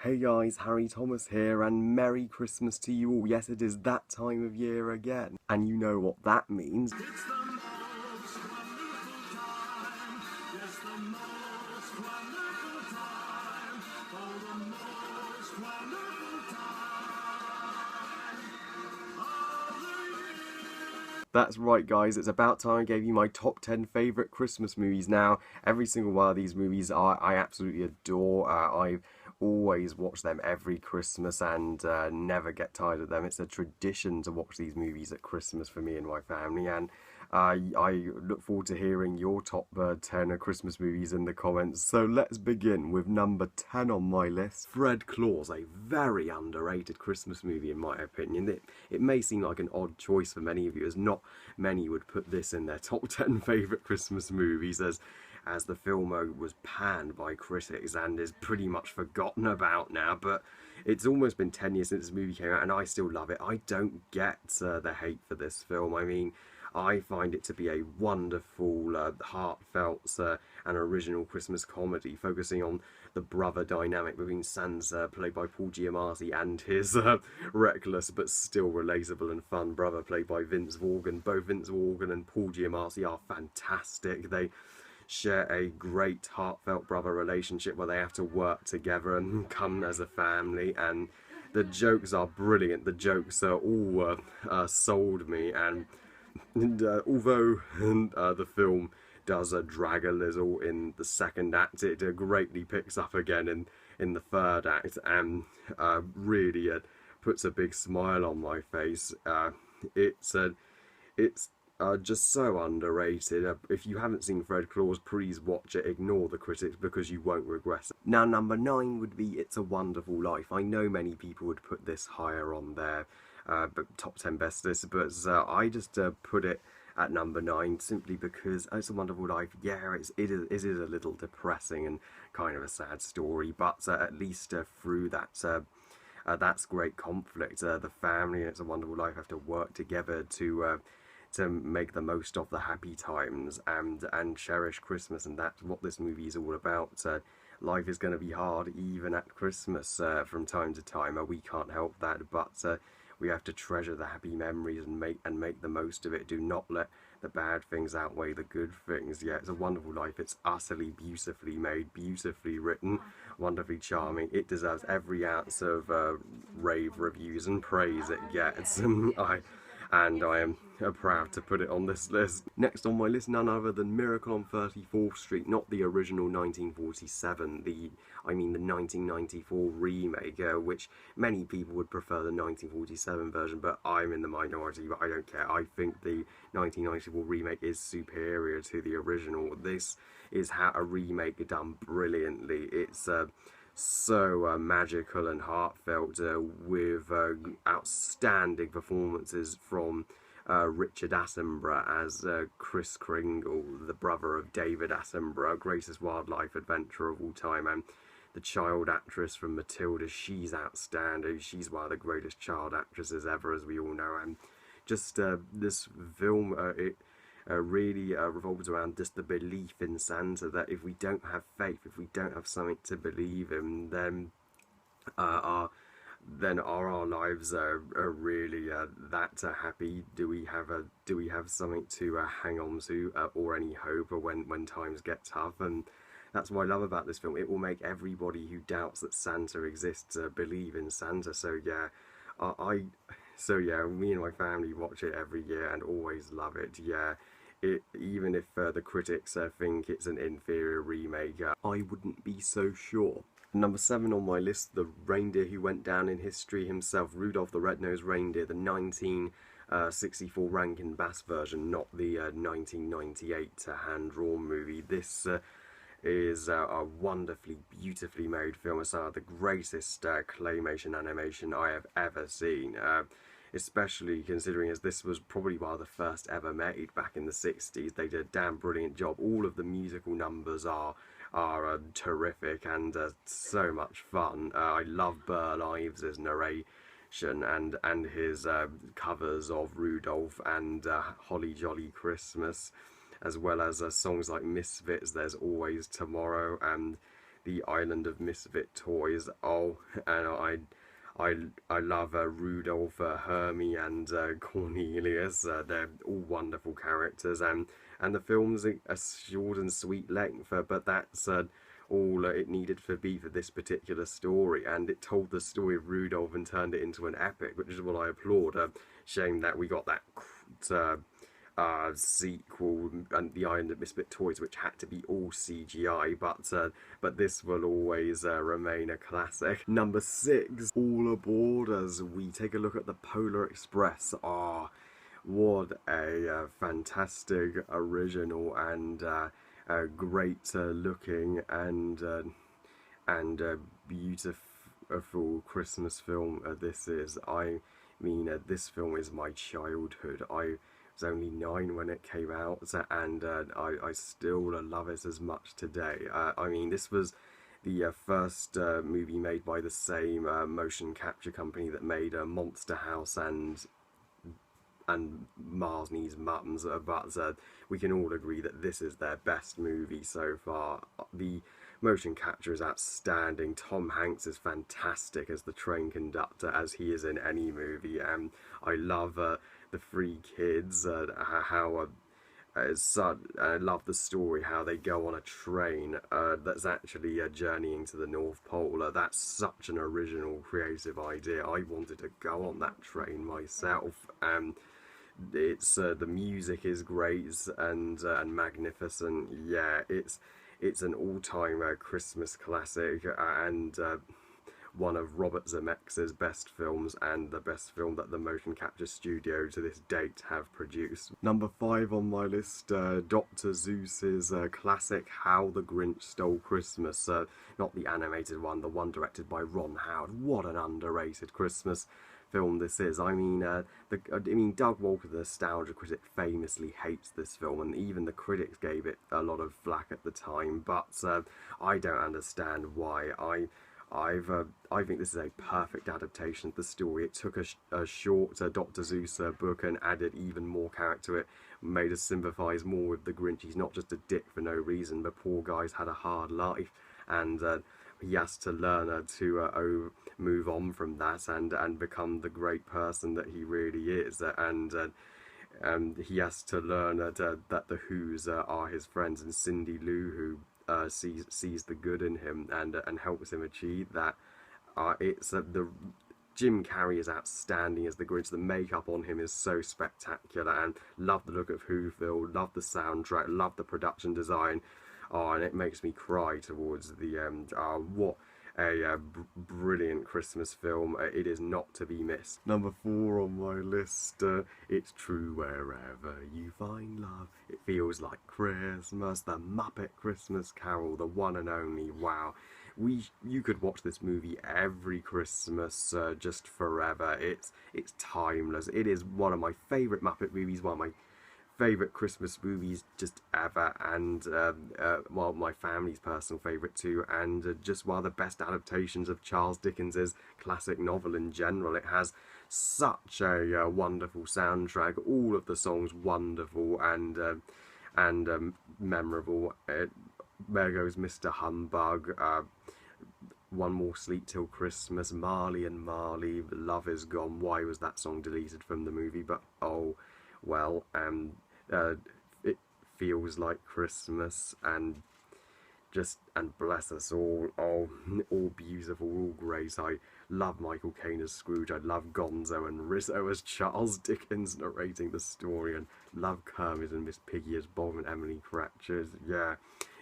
Hey guys, Harry Thomas here, and Merry Christmas to you all. Yes, it is that time of year again, and you know what that means. It's the most wonderful time. Yes, the most wonderful time. Oh, the most wonderful time of the year. That's right, guys, it's about time I gave you my top 10 favourite Christmas movies. Now, every single one of these movies I absolutely adore. I've always watch them every Christmas and never get tired of them. It's a tradition to watch these movies at Christmas for me and my family, and I look forward to hearing your top 10 Christmas movies in the comments. So let's begin with number 10 on my list, Fred Claus, a very underrated Christmas movie in my opinion. It may seem like an odd choice for many of you, as not many would put this in their top 10 favourite Christmas movies, as the film was panned by critics and is pretty much forgotten about now. But it's almost been 10 years since this movie came out and I still love it. I don't get the hate for this film. I mean, I find it to be a wonderful, heartfelt and original Christmas comedy focusing on the brother dynamic between Santa, played by Paul Giamatti, and his reckless but still relatable and fun brother, played by Vince Vaughan. Both Vince Vaughan and Paul Giamatti are fantastic. They share a great heartfelt brother relationship where they have to work together and come as a family, and the jokes are brilliant. The jokes are all sold me, and although the film does drag a little in the second act, it greatly picks up again in the third act, and really puts a big smile on my face. It's just so underrated. If you haven't seen Fred Claus, please watch it. Ignore the critics because you won't regret it. Now, number 9 would be It's a Wonderful Life. I know many people would put this higher on their top 10 best list, but I just put it at number 9 simply because It's a Wonderful Life, yeah, it is a little depressing and kind of a sad story, but at least through that's great conflict. The family in It's a Wonderful Life have to work together to make the most of the happy times and cherish Christmas, and that's what this movie is all about. Life is going to be hard even at Christmas from time to time. We can't help that, but we have to treasure the happy memories and make the most of it. Do not let the bad things outweigh the good things. Yeah, It's a Wonderful Life. It's utterly beautifully made, beautifully written, wonderfully charming. It deserves every ounce of rave reviews and praise it gets. I am proud to put it on this list. Next on my list, none other than Miracle on 34th Street, not the original 1947, the 1994 remake, which many people would prefer the 1947 version, but I'm in the minority, but I don't care. I think the 1994 remake is superior to the original. This is how a remake done brilliantly. It's so magical and heartfelt, with outstanding performances from Richard Attenborough as Kris Kringle, the brother of David Attenborough, greatest wildlife adventurer of all time, and the child actress from Matilda. She's outstanding. She's one of the greatest child actresses ever, as we all know, and just this film, it really revolves around just the belief in Santa, that if we don't have faith, if we don't have something to believe in, then are our lives really that happy? Do we have something to hang on to, or any hope, or when times get tough? And that's what I love about this film. It will make everybody who doubts that Santa exists believe in Santa. So yeah, me and my family watch it every year and always love it. Yeah. Even if the critics think it's an inferior remake, I wouldn't be so sure. Number 7 on my list, the reindeer who went down in history himself, Rudolph the Red-Nosed Reindeer, the 1964 Rankin Bass version, not the 1998 hand-drawn movie. This is a wonderfully, beautifully made film. It's some of the greatest claymation animation I have ever seen. Especially considering as this was probably one of the first ever made back in the 60s. They did a damn brilliant job. All of the musical numbers are terrific and so much fun. I love Burl Ives' narration and his covers of Rudolph and Holly Jolly Christmas, as well as songs like Misfits, There's Always Tomorrow, and the Island of Misfit Toys. Oh, and I love Rudolph, Hermie, and Cornelius. They're all wonderful characters, and the film's a short and sweet length, but that's all it needed to be for this particular story, and it told the story of Rudolph and turned it into an epic, which is what I applaud. Shame that we got that sequel and the Island of Misfit Toys, which had to be all CGI, but this will always remain a classic. Number 6, All Aboard, as we take a look at the Polar Express. Ah, what a fantastic, original, and great looking and beautiful Christmas film this is. I mean, this film is my childhood. I was only 9 when it came out, and I still love it as much today. I mean, this was the first movie made by the same motion capture company that made Monster House and Marnie's Mums, but we can all agree that this is their best movie so far. The motion capture is outstanding. Tom Hanks is fantastic as the train conductor, as he is in any movie. I love the 3 kids, how I love the story, how they go on a train that's actually journeying to the North Pole. That's such an original, creative idea. I wanted to go on that train myself. It's the music is great and magnificent. Yeah, it's an all-time Christmas classic, and one of Robert Zemeckis' best films, and the best film that the motion capture studio to this date have produced. Number 5 on my list, Dr. Seuss's classic How the Grinch Stole Christmas. Not the animated one, the one directed by Ron Howard. What an underrated Christmas film this is. I mean, Doug Walker, the nostalgia critic, famously hates this film, and even the critics gave it a lot of flack at the time. But I don't understand why. I think this is a perfect adaptation of the story. It took a short Dr. Seuss book and added even more character to it, made us sympathise more with the Grinch. He's not just a dick for no reason. The poor guy's had a hard life, and he has to learn to move on from that and become the great person that he really is. And he has to learn that the Who's are his friends, and Cindy Lou, who sees the good in him and helps him achieve that. The Jim Carrey is outstanding as the Grinch. The makeup on him is so spectacular, and love the look of Whoville, love the soundtrack, love the production design. Oh, and it makes me cry towards the end. What a brilliant Christmas film. It is not to be missed. Number 4 on my list, It's True Wherever You Find Love. It Feels Like Christmas, the Muppet Christmas Carol, the one and only. Wow. You could watch this movie every Christmas, just forever. It's timeless. It is one of my favourite Muppet movies, one of my favourite Christmas movies just ever, and well, my family's personal favourite too, and just one of the best adaptations of Charles Dickens's classic novel in general. It has such a wonderful soundtrack, all of the songs wonderful and memorable. There Goes Mr. Humbug, One More Sleep Till Christmas, Marley and Marley, Love Is Gone. Why was that song deleted from the movie? But oh well. It Feels Like Christmas, and bless us all, all beautiful, all great. I love Michael Caine as Scrooge. I love Gonzo and Rizzo as Charles Dickens narrating the story, and love Kermit and Miss Piggy as Bob and Emily Cratchit. Yeah,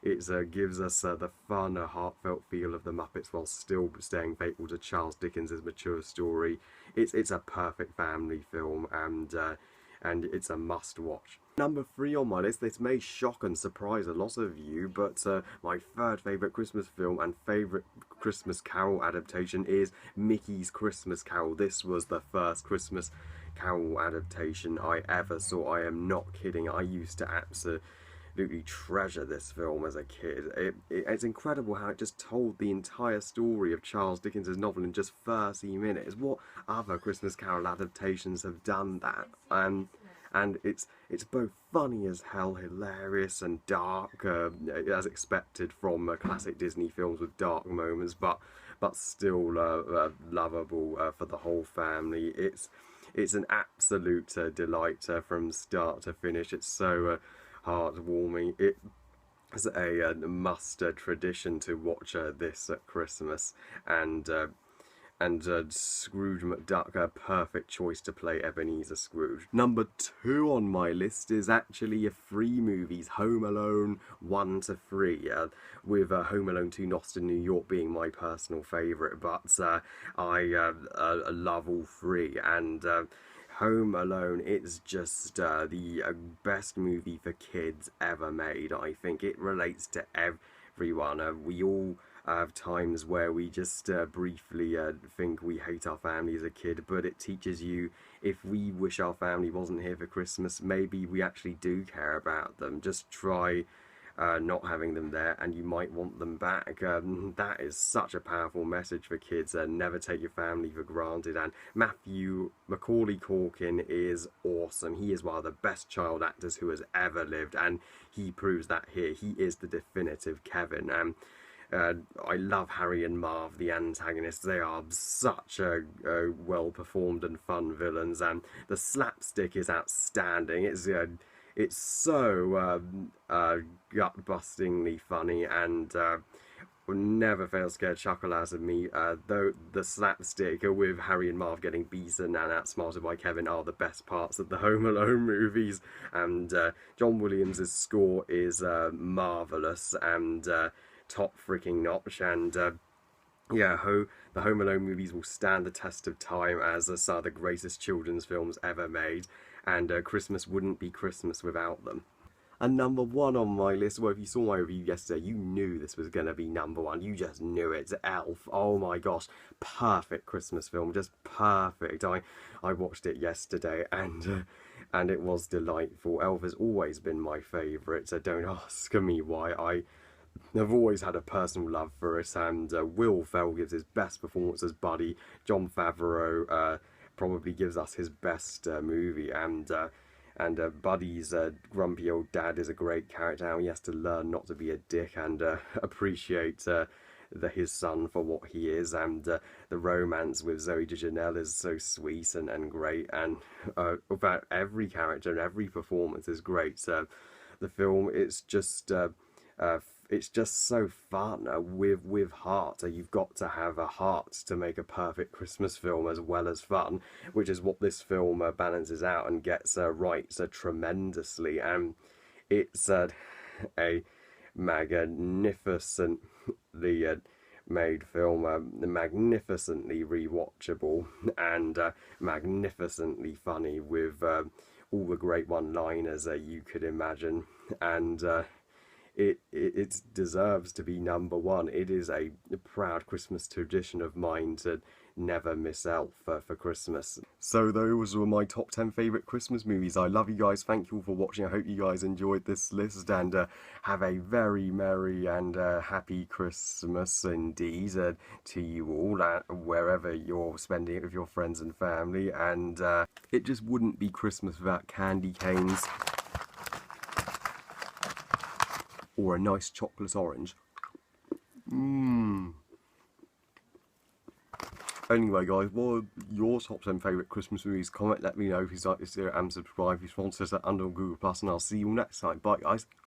it gives us the fun, heartfelt feel of the Muppets while still staying faithful to Charles Dickens' mature story. It's a perfect family film, and it's a must-watch. Number 3 on my list, this may shock and surprise a lot of you, but my 3rd favourite Christmas film and favourite Christmas Carol adaptation is Mickey's Christmas Carol. This was the first Christmas Carol adaptation I ever saw. I am not kidding. I used to absolutely treasure this film as a kid. It's incredible how it just told the entire story of Charles Dickens' novel in just 30 minutes. What other Christmas Carol adaptations have done that? and it's both funny as hell, hilarious and dark, as expected from classic Disney films with dark moments, but still lovable for the whole family. It's an absolute delight from start to finish. It's so heartwarming. It's a must tradition to watch this at Christmas, and Scrooge McDuck, a perfect choice to play Ebenezer Scrooge. Number 2 on my list is actually 3 movies, Home Alone 1 to 3, with Home Alone 2 Lost in New York being my personal favourite, but I love all 3, and Home Alone, it's just the best movie for kids ever made. I think it relates to everyone. We all have times where we just briefly think we hate our family as a kid, but it teaches you, if we wish our family wasn't here for Christmas, maybe we actually do care about them. Just try not having them there, and you might want them back. That is such a powerful message for kids. Never take your family for granted. And Macaulay Culkin is awesome. He is one of the best child actors who has ever lived, and he proves that here. He is the definitive Kevin. I love Harry and Marv, the antagonists. They are such well-performed and fun villains, and the slapstick is outstanding. It's so gut-bustingly funny, and never fails to get a chuckle out of me. Though the slapstick with Harry and Marv getting beaten and outsmarted by Kevin are the best parts of the Home Alone movies, and John Williams' score is marvellous and top freaking notch, and yeah, the Home Alone movies will stand the test of time as some of the greatest children's films ever made, and Christmas wouldn't be Christmas without them. And number 1 on my list, well, if you saw my review yesterday, you knew this was going to be number 1. You just knew it. Elf. Oh my gosh. Perfect Christmas film. Just perfect. I watched it yesterday, and it was delightful. Elf has always been my favourite, so don't ask me why. I've always had a personal love for it, and Will Ferrell gives his best performance as Buddy. Jon Favreau probably gives us his best movie, and Buddy's grumpy old dad is a great character. How he has to learn not to be a dick and appreciate his son for what he is, and the romance with Zoe Deschanel is so sweet and great, and about every character and every performance is great. The film, it's just so fun with heart. You've got to have a heart to make a perfect Christmas film as well as fun, which is what this film balances out and gets right tremendously. And it's a magnificently made film, magnificently rewatchable, and magnificently funny with all the great one-liners you could imagine, and it deserves to be number 1. It is a proud Christmas tradition of mine to never miss Elf for Christmas. So those were my top 10 favourite Christmas movies. I love you guys. Thank you all for watching. I hope you guys enjoyed this list, and have a very merry and happy Christmas indeed to you all, wherever you're spending it with your friends and family. And it just wouldn't be Christmas without candy canes or a nice chocolate orange. Anyway guys, what are your top 10 favourite Christmas movies? Comment, let me know if you like this video, and subscribe if you sponsor us under Google+, and I'll see you all next time. Bye guys.